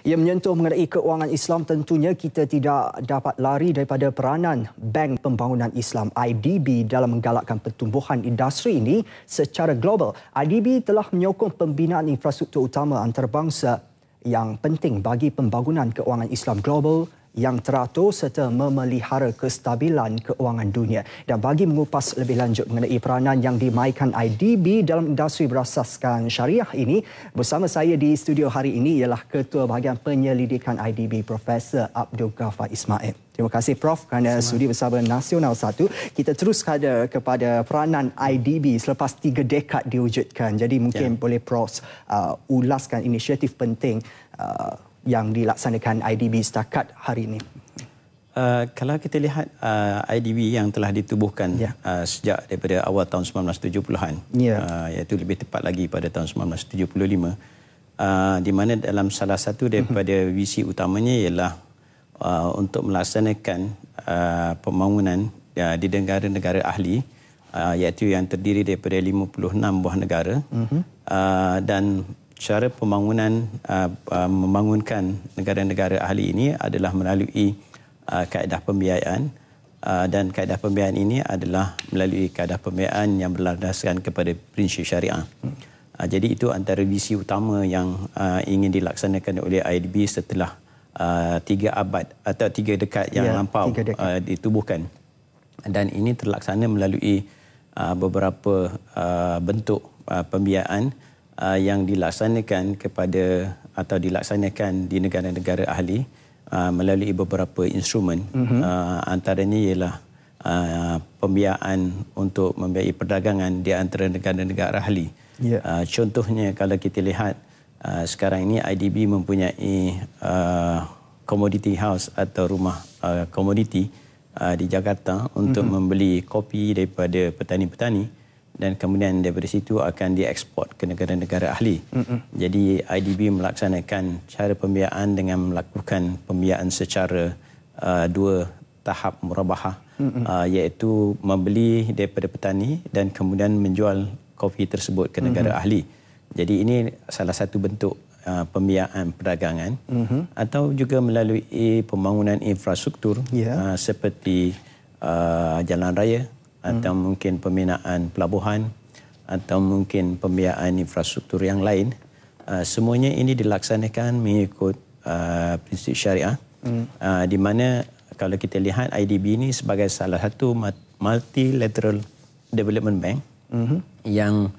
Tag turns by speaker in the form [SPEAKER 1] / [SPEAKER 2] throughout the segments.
[SPEAKER 1] Ia menyentuh mengenai keuangan Islam, tentunya kita tidak dapat lari daripada peranan Bank Pembangunan Islam IDB dalam menggalakkan pertumbuhan industri ini secara global. IDB telah menyokong pembinaan infrastruktur utama antarabangsa yang penting bagi pembangunan keuangan Islam global yang teratur serta memelihara kestabilan keuangan dunia. Dan bagi mengupas lebih lanjut mengenai peranan yang dimainkan IDB dalam industri berasaskan syariah ini, bersama saya di studio hari ini ialah Ketua Bahagian Penyelidikan IDB, Profesor Abdul Ghaffar Ismail. Terima kasih Prof kerana sudi bersama Nasional 1. Kita terus kepada peranan IDB selepas 3 dekad diwujudkan. Jadi mungkin boleh Prof ulaskan inisiatif penting yang dilaksanakan IDB setakat hari ini.
[SPEAKER 2] Kalau kita lihat IDB yang telah ditubuhkan sejak daripada awal tahun 1970-an, iaitu lebih tepat lagi pada tahun 1975, di mana dalam salah satu daripada visi utamanya ialah untuk melaksanakan pembangunan di negara-negara ahli, iaitu yang terdiri daripada 56 buah negara, dan cara pembangunan membangunkan negara-negara ahli ini adalah melalui kaedah pembiayaan, dan kaedah pembiayaan ini adalah melalui kaedah pembiayaan yang berlandaskan kepada prinsip syariah. Jadi itu antara visi utama yang ingin dilaksanakan oleh IDB setelah 3 abad atau 3 dekad yang lampau ditubuhkan. Dan ini terlaksana melalui beberapa bentuk pembiayaan yang dilaksanakan kepada atau dilaksanakan di negara-negara ahli melalui beberapa instrumen. Antaranya ialah pembiayaan untuk membiayai perdagangan di antara negara-negara ahli. Contohnya kalau kita lihat sekarang ini IDB mempunyai commodity house atau rumah komoditi di Jakarta untuk membeli kopi daripada petani-petani, dan kemudian daripada situ akan diekspor ke negara-negara ahli. Jadi IDB melaksanakan cara pembiayaan dengan melakukan pembiayaan secara 2 tahap murabahah, iaitu membeli daripada petani dan kemudian menjual kopi tersebut ke negara ahli. Jadi ini salah satu bentuk pembiayaan perdagangan, atau juga melalui pembangunan infrastruktur seperti jalan raya, atau mungkin pembinaan pelabuhan, atau mungkin pembiayaan infrastruktur yang lain. Semuanya ini dilaksanakan mengikut prinsip syariah, di mana kalau kita lihat IDB ini sebagai salah satu multilateral development bank, yang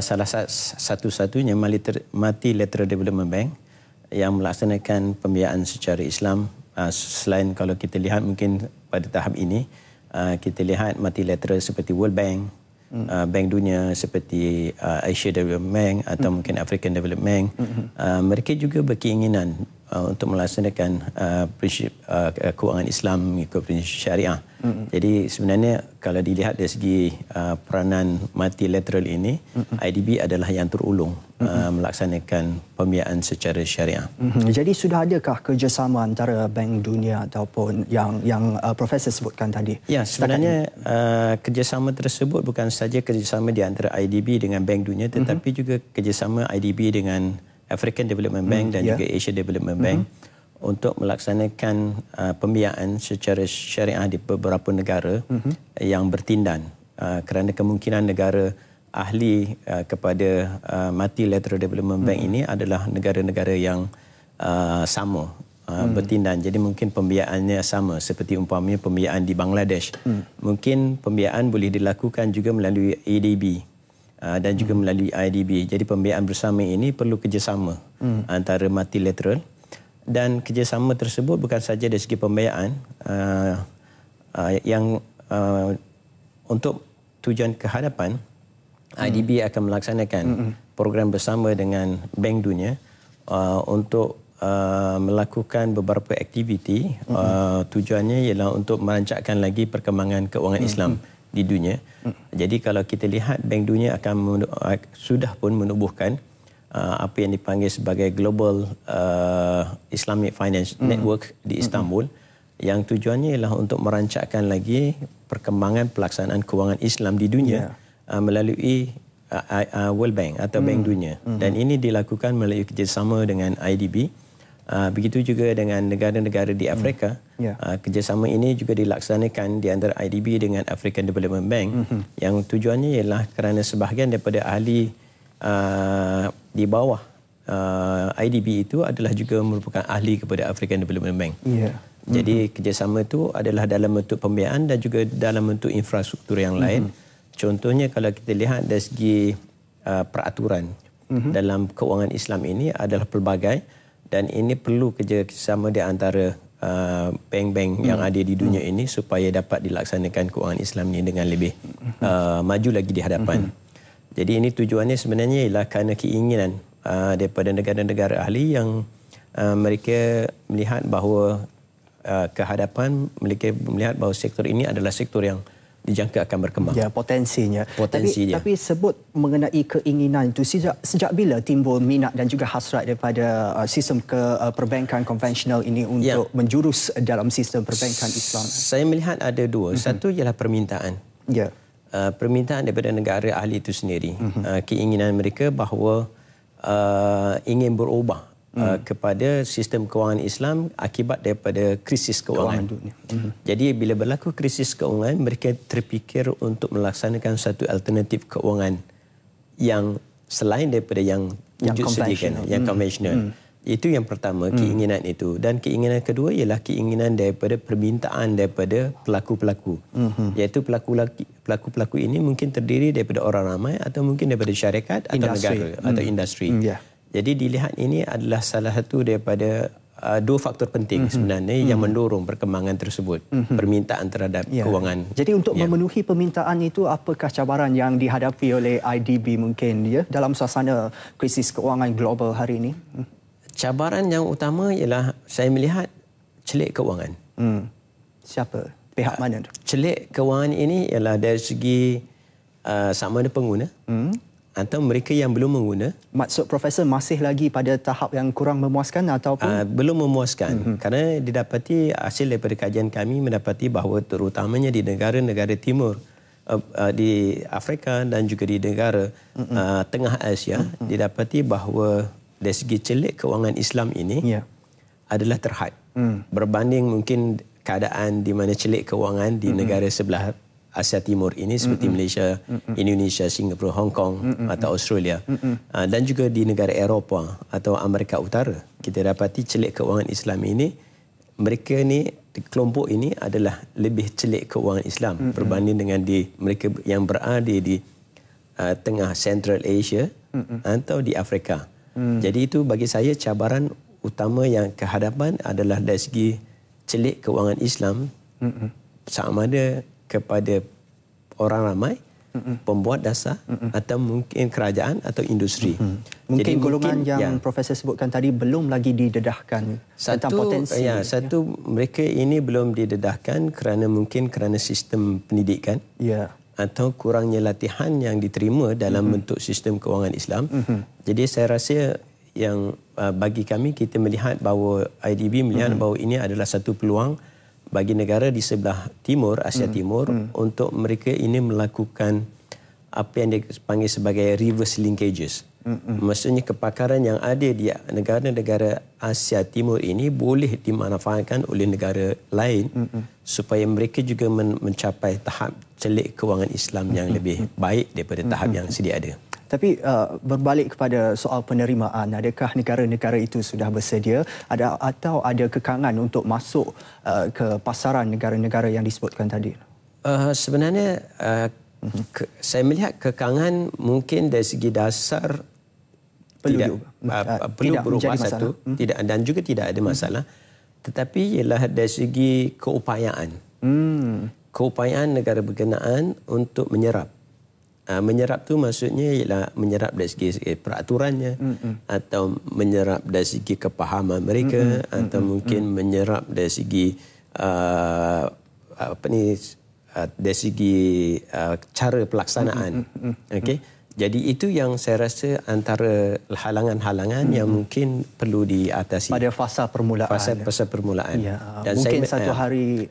[SPEAKER 2] salah satu-satunya multilateral development bank yang melaksanakan pembiayaan secara Islam. Selain kalau kita lihat mungkin pada tahap ini, kita lihat multilateral seperti World Bank, Bank Dunia seperti Asia Development Bank atau mungkin African Development Bank. Mereka juga berkeinginan untuk melaksanakan prinsip keuangan Islam mengikut prinsip syariah. Jadi sebenarnya kalau dilihat dari segi peranan multilateral ini, IDB adalah yang terulung melaksanakan pembiayaan secara syariah.
[SPEAKER 1] Jadi sudah adakah kerjasama antara Bank Dunia ataupun yang Profesor sebutkan tadi?
[SPEAKER 2] Ya, sebenarnya kerjasama tersebut bukan saja kerjasama di antara IDB dengan Bank Dunia, tetapi juga kerjasama IDB dengan African Development Bank dan juga Asia Development Bank untuk melaksanakan pembiayaan secara syariah di beberapa negara yang bertindan, kerana kemungkinan negara ahli kepada multilateral development bank ini adalah negara-negara yang sama bertindan. Jadi mungkin pembiayaannya sama, seperti umpamanya pembiayaan di Bangladesh. Mungkin pembiayaan boleh dilakukan juga melalui ADB dan juga melalui IDB. Jadi pembiayaan bersama ini perlu kerjasama antara multilateral, dan kerjasama tersebut bukan saja dari segi pembiayaan yang untuk tujuan kehadapan, IDB akan melaksanakan program bersama dengan Bank Dunia untuk melakukan beberapa aktiviti. Tujuannya ialah untuk merancangkan lagi perkembangan keuangan Islam di dunia. Jadi kalau kita lihat, Bank Dunia sudah pun menubuhkan apa yang dipanggil sebagai Global Islamic Finance Network di Istanbul, yang tujuannya ialah untuk merancangkan lagi perkembangan pelaksanaan keuangan Islam di dunia melalui World Bank atau Bank Dunia. Dan ini dilakukan melalui kerjasama dengan IDB Begitu juga dengan negara-negara di Afrika. Kerjasama ini juga dilaksanakan di antara IDB dengan African Development Bank yang tujuannya ialah kerana sebahagian daripada ahli di bawah IDB itu adalah juga merupakan ahli kepada African Development Bank. Jadi kerjasama itu adalah dalam bentuk pembiayaan dan juga dalam bentuk infrastruktur yang lain. Contohnya kalau kita lihat dari segi peraturan dalam keuangan Islam ini adalah pelbagai, dan ini perlu kerjasama di antara bank-bank yang ada di dunia ini supaya dapat dilaksanakan keuangan Islam ini dengan lebih maju lagi di hadapan. Jadi ini tujuannya sebenarnya ialah kerana keinginan daripada negara-negara ahli yang mereka melihat bahawa ke hadapan, mereka melihat bahawa sektor ini adalah sektor yang dijangka akan berkembang.
[SPEAKER 1] Ya, potensinya.
[SPEAKER 2] Potensi
[SPEAKER 1] tapi sebut mengenai keinginan itu, sejak bila timbul minat dan juga hasrat daripada sistem perbankan konvensional ini untuk menjurus dalam sistem perbankan Islam?
[SPEAKER 2] Saya melihat ada dua. Satu ialah permintaan. Permintaan daripada negara ahli itu sendiri. Keinginan mereka bahawa ingin berubah kepada sistem kewangan Islam akibat daripada krisis kewangan dunia. Jadi bila berlaku krisis kewangan, mereka terfikir untuk melaksanakan satu alternatif kewangan yang selain daripada yang wujud sediakan, yang konvensional. Itu yang pertama, keinginan itu. Dan keinginan kedua ialah keinginan daripada permintaan daripada pelaku-pelaku. Iaitu pelaku-pelaku ini mungkin terdiri daripada orang ramai atau mungkin daripada syarikat atau negara atau industri. Jadi dilihat ini adalah salah satu daripada dua faktor penting sebenarnya yang mendorong perkembangan tersebut, permintaan terhadap kewangan.
[SPEAKER 1] Jadi untuk memenuhi permintaan itu, apakah cabaran yang dihadapi oleh IDB mungkin dalam suasana krisis kewangan global hari ini?
[SPEAKER 2] Cabaran yang utama ialah saya melihat celik kewangan.
[SPEAKER 1] Siapa? Pihak mana?
[SPEAKER 2] Celik kewangan ini ialah dari segi sama ada pengguna atau mereka yang belum mengguna.
[SPEAKER 1] Maksud Profesor masih lagi pada tahap yang kurang memuaskan ataupun?
[SPEAKER 2] Belum memuaskan. Kerana didapati hasil daripada kajian kami mendapati bahawa terutamanya di negara-negara timur, di Afrika dan juga di negara tengah Asia, didapati bahawa dari segi celik kewangan Islam ini adalah terhad. Berbanding mungkin keadaan di mana celik kewangan di negara sebelah Asia Timur ini seperti Malaysia, Indonesia, Singapura, Hong Kong atau Australia, dan juga di negara Eropah atau Amerika Utara, kita dapati celik kewangan Islam ini, mereka ni, kelompok ini adalah lebih celik kewangan Islam berbanding dengan mereka yang berada di tengah Central Asia atau di Afrika. Jadi itu bagi saya cabaran utama yang kehadapan adalah dari segi celik kewangan Islam, sama ada kepada orang ramai, pembuat dasar atau mungkin kerajaan atau industri.
[SPEAKER 1] Mungkin jadi golongan yang Profesor sebutkan tadi belum lagi didedahkan tentang potensi.
[SPEAKER 2] Satu, mereka ini belum didedahkan kerana sistem pendidikan atau kurangnya latihan yang diterima dalam bentuk sistem kewangan Islam. Jadi saya rasa yang bagi kami, kita melihat bahawa IDB melihat bahawa ini adalah satu peluang bagi negara di sebelah timur, Asia Timur, untuk mereka ini melakukan apa yang dipanggil sebagai reverse linkages. Maksudnya kepakaran yang ada di negara-negara Asia Timur ini boleh dimanfaatkan oleh negara lain supaya mereka juga mencapai tahap celik kewangan Islam yang lebih baik daripada tahap yang sedia ada.
[SPEAKER 1] Tapi berbalik kepada soal penerimaan, adakah negara-negara itu sudah bersedia atau ada kekangan untuk masuk ke pasaran negara-negara yang disebutkan tadi?
[SPEAKER 2] Sebenarnya saya melihat kekangan mungkin dari segi dasar perlu berubah satu, tidak, dan juga tidak ada masalah. Tetapi ialah dari segi keupayaan. Keupayaan negara berkenaan untuk menyerap. Menyerap tu maksudnya ialah menyerap dari segi peraturannya, atau menyerap dari segi kepahaman mereka, atau mungkin menyerap dari segi dari segi cara pelaksanaan. Okey. Jadi itu yang saya rasa antara halangan-halangan yang mungkin perlu diatasi
[SPEAKER 1] pada fasa permulaan.
[SPEAKER 2] Fasa permulaan.
[SPEAKER 1] Dan mungkin satu hari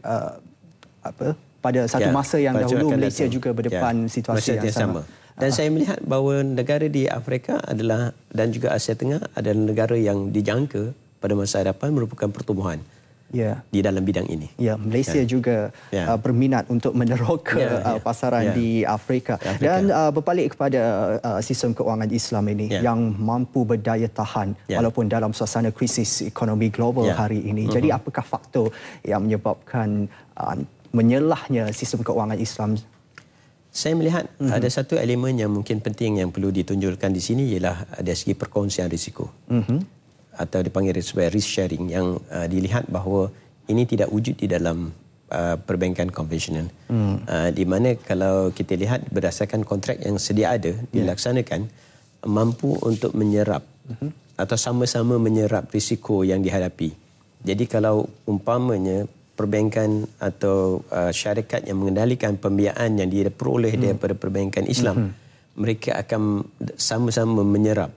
[SPEAKER 1] pada satu masa yang dahulu Malaysia juga berdepan situasi yang sama.
[SPEAKER 2] Dan saya melihat bahawa negara di Afrika adalah, dan juga Asia Tengah adalah negara yang dijangka pada masa hadapan merupakan pertumbuhan di dalam bidang ini.
[SPEAKER 1] Malaysia juga berminat untuk meneroka pasaran di Afrika. Dan berbalik kepada sistem keuangan Islam ini yang mampu berdaya tahan walaupun dalam suasana krisis ekonomi global hari ini. Jadi apakah faktor yang menyebabkan menyelahnya sistem keuangan Islam?
[SPEAKER 2] Saya melihat ada satu elemen yang mungkin penting yang perlu ditunjukkan di sini ialah dari segi perkongsian risiko. Atau dipanggil sebagai risk sharing yang dilihat bahawa ini tidak wujud di dalam perbankan konvensional. Di mana kalau kita lihat berdasarkan kontrak yang sedia ada dilaksanakan mampu untuk menyerap atau sama-sama menyerap risiko yang dihadapi. Jadi kalau umpamanya perbankan atau syarikat yang mengendalikan pembiayaan yang diperoleh daripada perbankan Islam, mereka akan sama-sama menyerap.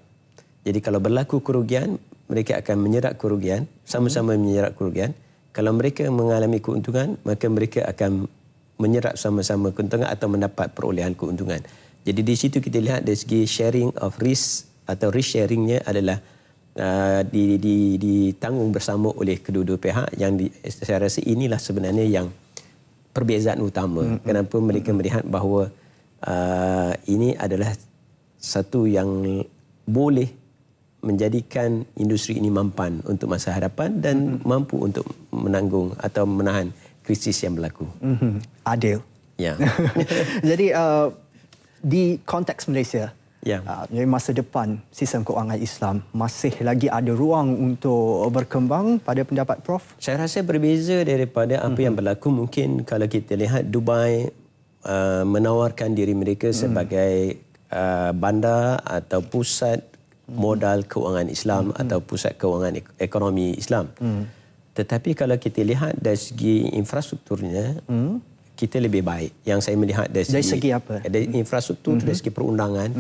[SPEAKER 2] Jadi kalau berlaku kerugian, mereka akan menyerap kerugian, sama-sama menyerap kerugian. Kalau mereka mengalami keuntungan, maka mereka akan menyerap sama-sama keuntungan atau mendapat perolehan keuntungan. Jadi di situ kita lihat dari segi sharing of risk atau risk sharingnya adalah ditanggung bersama oleh kedua-dua pihak yang saya rasa inilah sebenarnya yang perbezaan utama. Kenapa mereka melihat bahawa ini adalah satu yang boleh menjadikan industri ini mampan untuk masa hadapan dan mampu untuk menanggung atau menahan krisis yang berlaku.
[SPEAKER 1] Adil. Jadi di konteks Malaysia, masa depan sistem keuangan Islam masih lagi ada ruang untuk berkembang pada pendapat Prof?
[SPEAKER 2] Saya rasa berbeza daripada apa yang berlaku. Mungkin kalau kita lihat Dubai menawarkan diri mereka sebagai bandar atau pusat modal keuangan Islam atau pusat keuangan ekonomi Islam. Tetapi kalau kita lihat dari segi infrastrukturnya, kita lebih baik. Yang saya melihat dari
[SPEAKER 1] segi apa?
[SPEAKER 2] Dari infrastruktur, dari segi perundangan,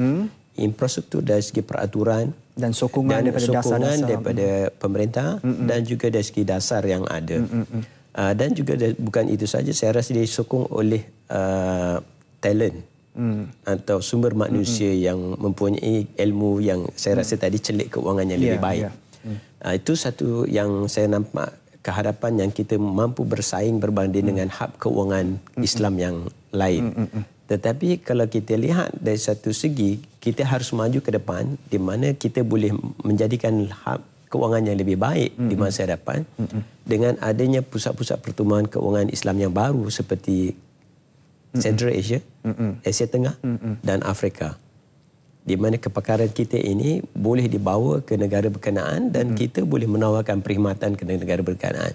[SPEAKER 2] infrastruktur dari segi peraturan
[SPEAKER 1] dan sokongan
[SPEAKER 2] daripada pemerintah dan juga dari segi dasar yang ada. Dan juga bukan itu saja, saya rasa disokong oleh talent atau sumber manusia yang mempunyai ilmu yang saya rasa tadi celik keuangan yang lebih baik. Itu satu yang saya nampak kehadapan yang kita mampu bersaing berbanding dengan hub keuangan Islam yang lain. Tetapi kalau kita lihat dari satu segi, kita harus maju ke depan di mana kita boleh menjadikan hub keuangan yang lebih baik di masa hadapan dengan adanya pusat-pusat pertumbuhan keuangan Islam yang baru seperti Central Asia, Asia Tengah dan Afrika. Di mana kepakaran kita ini boleh dibawa ke negara berkenaan dan kita boleh menawarkan perkhidmatan ke negara berkenaan.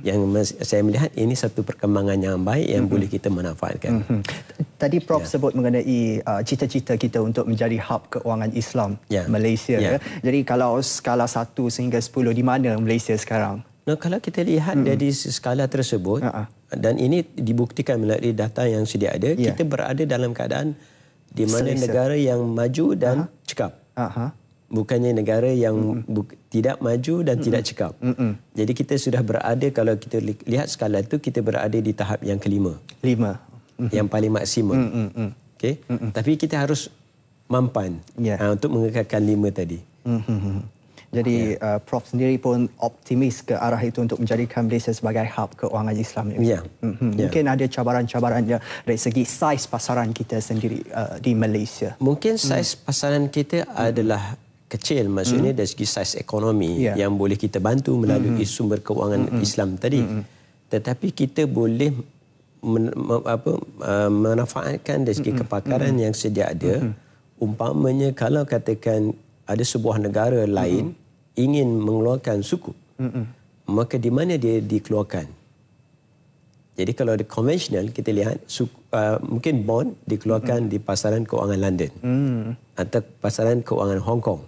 [SPEAKER 2] Yang saya melihat ini satu perkembangan yang baik yang boleh kita manfaatkan.
[SPEAKER 1] Tadi Prof sebut mengenai cita-cita kita untuk menjadi hub keuangan Islam Malaysia. Jadi kalau skala 1 sehingga 10, di mana Malaysia sekarang?
[SPEAKER 2] Kalau kita lihat dari skala tersebut, dan ini dibuktikan melalui data yang sedia ada, kita berada dalam keadaan di mana negara yang maju dan cekap. Bukannya negara yang tidak maju dan tidak cekap. Jadi kita sudah berada, kalau kita lihat skala itu, kita berada di tahap yang kelima. Yang paling maksimum. Tapi kita harus mampan untuk mengekalkan 5 tadi.
[SPEAKER 1] Jadi Prof sendiri pun optimis ke arah itu untuk menjadikan Malaysia sebagai hub keuangan Islam. Mungkin ada cabaran-cabarannya dari segi saiz pasaran kita sendiri di Malaysia.
[SPEAKER 2] Mungkin saiz pasaran kita adalah kecil, maksudnya dari segi saiz ekonomi yang boleh kita bantu melalui sumber keuangan Islam tadi. Tetapi kita boleh memanfaatkan dari segi kepakaran yang sedia ada. Umpamanya kalau katakan ada sebuah negara lain ingin mengeluarkan suku, maka di mana dia dikeluarkan? Jadi kalau di konvensional kita lihat mungkin bond dikeluarkan di pasaran keuangan London atau pasaran keuangan Hong Kong.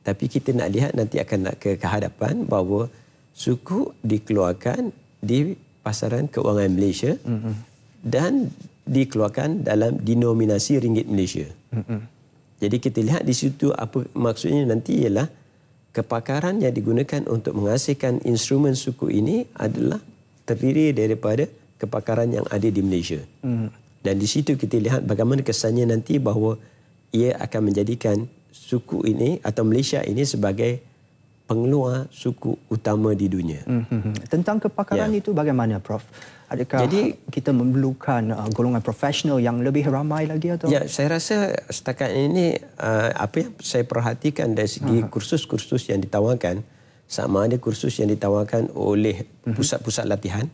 [SPEAKER 2] Tapi kita nak lihat nanti akan nak ke hadapan bahawa suku dikeluarkan di pasaran keuangan Malaysia dan dikeluarkan dalam denominasi ringgit Malaysia. Jadi kita lihat di situ apa maksudnya nanti ialah kepakaran yang digunakan untuk menghasilkan instrumen suku ini adalah terdiri daripada kepakaran yang ada di Malaysia. Dan di situ kita lihat bagaimana kesannya nanti bahawa ia akan menjadikan suku ini atau Malaysia ini sebagai
[SPEAKER 3] pengeluar suku utama di dunia.
[SPEAKER 1] Tentang kepakaran itu bagaimana, Prof? Adakah kita memerlukan golongan profesional yang lebih ramai lagi atau?
[SPEAKER 3] Ya, saya rasa setakat ini apa yang saya perhatikan dari segi kursus-kursus yang ditawarkan, sama ada kursus yang ditawarkan oleh pusat-pusat latihan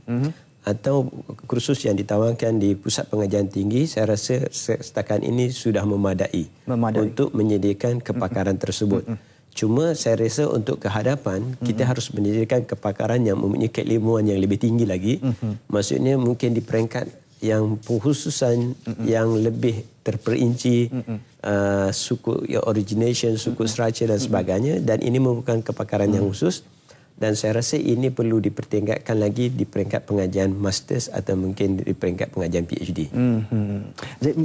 [SPEAKER 3] atau kursus yang ditawarkan di pusat pengajian tinggi, saya rasa setakat ini sudah memadai. Untuk menyediakan kepakaran tersebut. Cuma saya rasa untuk ke hadapan, kita harus menyediakan kepakaran yang mempunyai keilmuan yang lebih tinggi lagi. Maksudnya mungkin di peringkat yang pengkhususan yang lebih terperinci, suku origination, suku structure dan sebagainya, dan ini merupakan kepakaran yang khusus. Dan saya rasa ini perlu dipertingkatkan lagi di peringkat pengajian masters atau mungkin di peringkat pengajian PhD.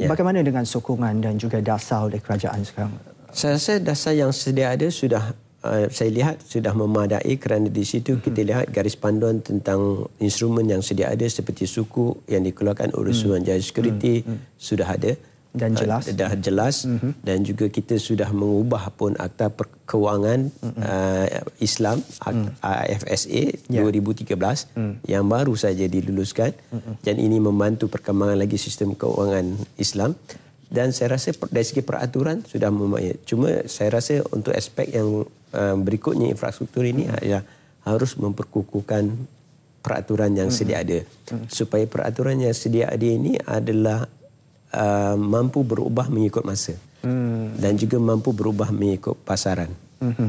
[SPEAKER 1] Bagaimana dengan sokongan dan juga dasar oleh kerajaan sekarang?
[SPEAKER 3] Saya rasa dasar yang sedia ada sudah saya lihat sudah memadai, kerana di situ kita lihat garis panduan tentang instrumen yang sedia ada seperti suku yang dikeluarkan oleh Suruhanjaya Security sudah ada.
[SPEAKER 1] Dan jelas.
[SPEAKER 3] Dah jelas. Dan juga kita sudah mengubah pun Akta Keuangan Islam IFSA 2013 yang baru saja diluluskan, dan ini membantu perkembangan lagi sistem keuangan Islam. Dan saya rasa dari segi peraturan sudah memadai. Cuma saya rasa untuk aspek yang berikutnya, infrastruktur ini adalah harus memperkukuhkan peraturan yang sedia ada, supaya peraturan yang sedia ada ini adalah mampu berubah mengikut masa dan juga mampu berubah mengikut pasaran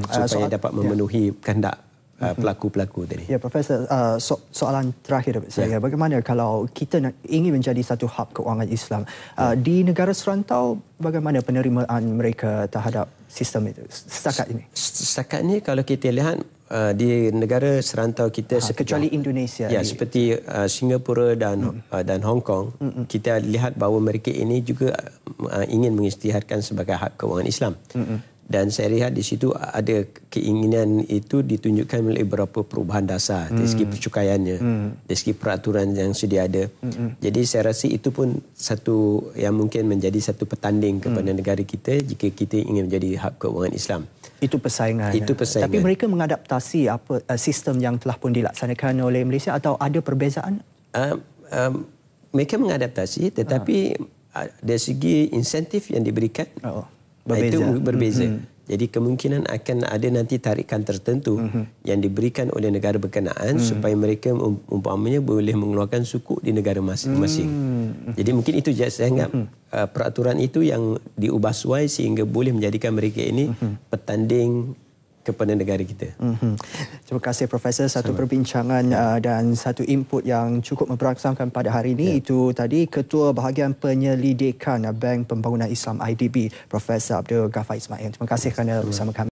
[SPEAKER 3] supaya dapat memenuhi kehendak pelaku-pelaku tadi.
[SPEAKER 1] Ya, Profesor, soalan terakhir saya. Bagaimana kalau kita ingin menjadi satu hub keuangan Islam di negara serantau, bagaimana penerimaan mereka terhadap sistem itu setakat ini?
[SPEAKER 3] Setakat ini kalau kita lihat di negara serantau kita
[SPEAKER 1] kecuali Indonesia,
[SPEAKER 3] seperti Singapura dan Hong Kong, kita lihat bahawa mereka ini juga ingin mengisytiharkan sebagai hub keuangan Islam. Dan saya lihat di situ ada keinginan itu ditunjukkan melalui beberapa perubahan dasar dari segi percukaiannya, dari segi peraturan yang sedia ada. Jadi saya rasa itu pun satu yang mungkin menjadi satu petanding kepada negara kita jika kita ingin menjadi hub keuangan Islam.
[SPEAKER 1] Itu persaingan. Tapi mereka mengadaptasi sistem yang telah pun dilaksanakan oleh Malaysia atau ada perbezaan?
[SPEAKER 3] Mereka mengadaptasi, tetapi dari segi insentif yang diberikan itu berbeza. Jadi kemungkinan akan ada nanti tarikan tertentu yang diberikan oleh negara berkenaan supaya mereka umpamanya boleh mengeluarkan sukuk di negara masing-masing. Jadi mungkin itu saya anggap peraturan itu yang diubah suai sehingga boleh menjadikan mereka ini petanding kepada negara kita.
[SPEAKER 1] Terima kasih, Profesor. Satu perbincangan dan satu input yang cukup memperangsangkan pada hari ini. Itu tadi Ketua Bahagian Penyelidikan Bank Pembangunan Islam IDB, Profesor Abdul Ghaffar Ismail. Terima kasih kerana bersama kami.